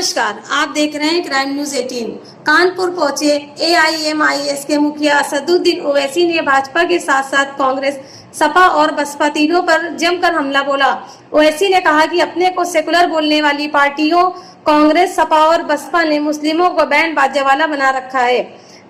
नमस्कार, आप देख रहे हैं क्राइम न्यूज 18। कानपुर पहुंचे एआईएमआईएस के मुखिया असदुद्दीन ओवैसी ने भाजपा के साथ साथ कांग्रेस, सपा और बसपा तीनों पर जमकर हमला बोला। ओवैसी ने कहा कि अपने को सेकुलर बोलने वाली पार्टियों कांग्रेस, सपा और बसपा ने मुस्लिमों को बैंड बाजे वाला बना रखा है।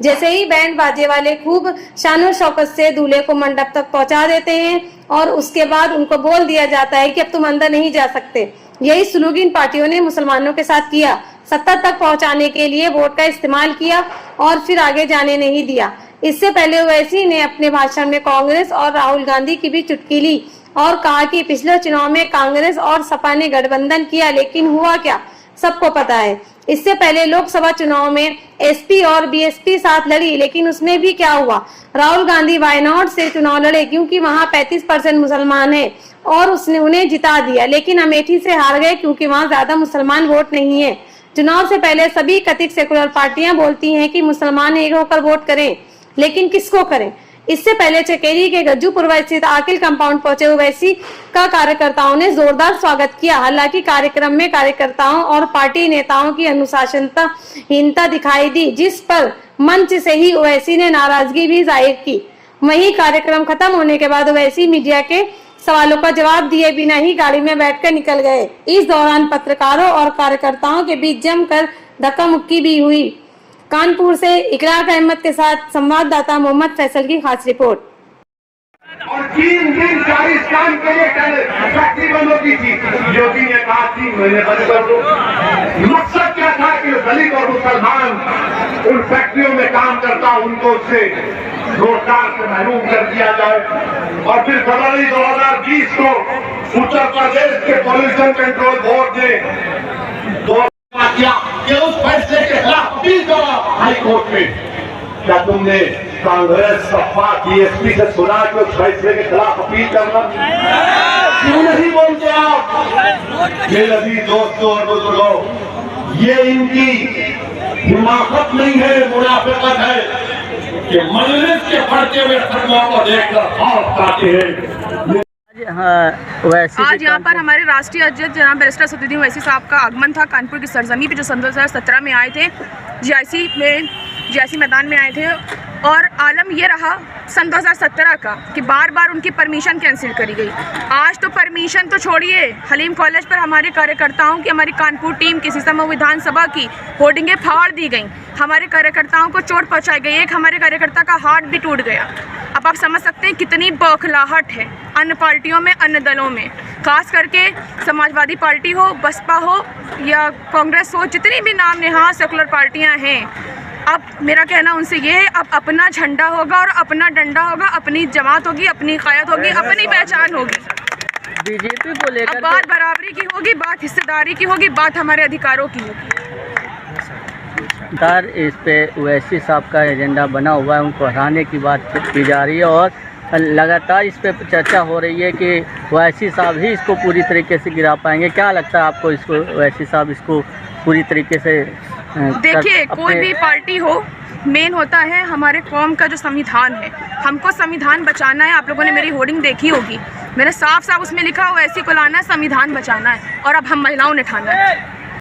जैसे ही बैंड बाजे वाले खूब शानो शौकत से दूल्हे को मंडप तक पहुंचा देते हैं और उसके बाद उनको बोल दिया जाता है कि अब तुम अंदर नहीं जा सकते। यही सलूक इन पार्टियों ने मुसलमानों के साथ किया। सत्ता तक पहुंचाने के लिए वोट का इस्तेमाल किया और फिर आगे जाने नहीं दिया। इससे पहले ओवैसी ने अपने भाषण में कांग्रेस और राहुल गांधी की भी चुटकी ली और कहा कि पिछले चुनाव में कांग्रेस और सपा ने गठबंधन किया, लेकिन हुआ क्या सबको पता है। इससे पहले लोकसभा चुनाव में एसपी और बीएसपी साथ लड़ी, लेकिन उसमें भी क्या हुआ। राहुल गांधी वायनाड से चुनाव लड़े क्योंकि वहां 35% मुसलमान हैं और उसने उन्हें जिता दिया, लेकिन अमेठी से हार गए क्योंकि वहां ज्यादा मुसलमान वोट नहीं है। चुनाव से पहले सभी कथित सेकुलर पार्टियां बोलती हैं कि मुसलमान एक होकर वोट करें, लेकिन किसको करें। इससे पहले चकेरी के गज्जूपुरवा स्थित आकिल कंपाउंड पहुंचे ओवैसी का कार्यकर्ताओं ने जोरदार स्वागत किया। हालांकि कार्यक्रम में कार्यकर्ताओं और पार्टी नेताओं की अनुशासनहीनता दिखाई दी, जिस पर मंच से ही ओवैसी ने नाराजगी भी जाहिर की। वहीं कार्यक्रम खत्म होने के बाद ओवैसी मीडिया के सवालों का जवाब दिए बिना ही गाड़ी में बैठकर निकल गए। इस दौरान पत्रकारों और कार्यकर्ताओं के बीच जमकर धक्का मुक्की भी हुई। कानपुर से इकरार अहमद के साथ संवाददाता मोहम्मद फैसल की खास रिपोर्ट। और 3 दिन 40 काम के लिए फैक्ट्री बंद होती थी। योगी ने कहा 3 महीने बंद कर दो। मकसद क्या था कि दलित और मुसलमान उन फैक्ट्रियों में काम करता उनको उससे रोजगार से महरूम कर दिया जाए। और फिर फरवरी 2020 को उत्तर प्रदेश के पॉल्यूशन कंट्रोल बोर्ड ने किया कि उस फैसले के खिलाफ अपील करा हाई कोर्ट में। क्या तुमने कांग्रेस, सपा, बीएसपी से सुना कि उस फैसले के खिलाफ अपील करना? क्यों नहीं बोलते आप? मेरे अभी दोस्तों और बुजुर्गों, ये इनकी हिमाकत नहीं है, मुनाफिकत है कि मजलिस के बढ़ते हुए फतवा को देखकर खौफ खाते हैं। आज यहाँ पर हमारे राष्ट्रीय अध्यक्ष जनाब बैरिस्टर असदुद्दीन ओवैसी साहब का आगमन था कानपुर की सरजमी पे, जो सन 2017 में आए थे, जीआईसी मैदान में आए थे। और आलम ये रहा सन 2017 का कि बार बार उनकी परमिशन कैंसिल करी गई। आज तो परमिशन तो छोड़िए, हलीम कॉलेज पर हमारे कार्यकर्ताओं की, हमारी कानपुर टीम की, सीसम विधानसभा की होर्डिंगें फाड़ दी गई। हमारे कार्यकर्ताओं को चोट पहुँचाई गई। एक हमारे कार्यकर्ता का हार्ट भी टूट गया। अब आप समझ सकते हैं कितनी बौखलाहट है अन्य पार्टियों में, अन्य दलों में, खास करके समाजवादी पार्टी हो, बसपा हो या कांग्रेस हो, जितनी भी नाम नेहा सेकुलर पार्टियां हैं। अब मेरा कहना उनसे ये है, अब अपना झंडा होगा और अपना डंडा होगा, अपनी जमात होगी, अपनी कायद होगी, अपनी पहचान होगी। बीजेपी को लेकर अब बात बराबरी की होगी, बात हिस्सेदारी की होगी, बात हमारे अधिकारों की होगी। इस पे ओवैसी साहब का एजेंडा बना हुआ है, उनको हराने की बात की जा रही है और लगातार इस पे चर्चा हो रही है कि ओवैसी साहब ही इसको पूरी तरीके से गिरा पाएंगे। क्या लगता है आपको, इसको ओवैसी साहब इसको पूरी तरीके से? देखिए, कोई भी पार्टी हो, मेन होता है हमारे कौम का जो संविधान है। हमको संविधान बचाना है। आप लोगों ने मेरी होर्डिंग देखी होगी, मैंने साफ साफ उसमें लिखा ओवैसी को लाना है, संविधान बचाना है, और अब हम महिलाओं ने ठाना है।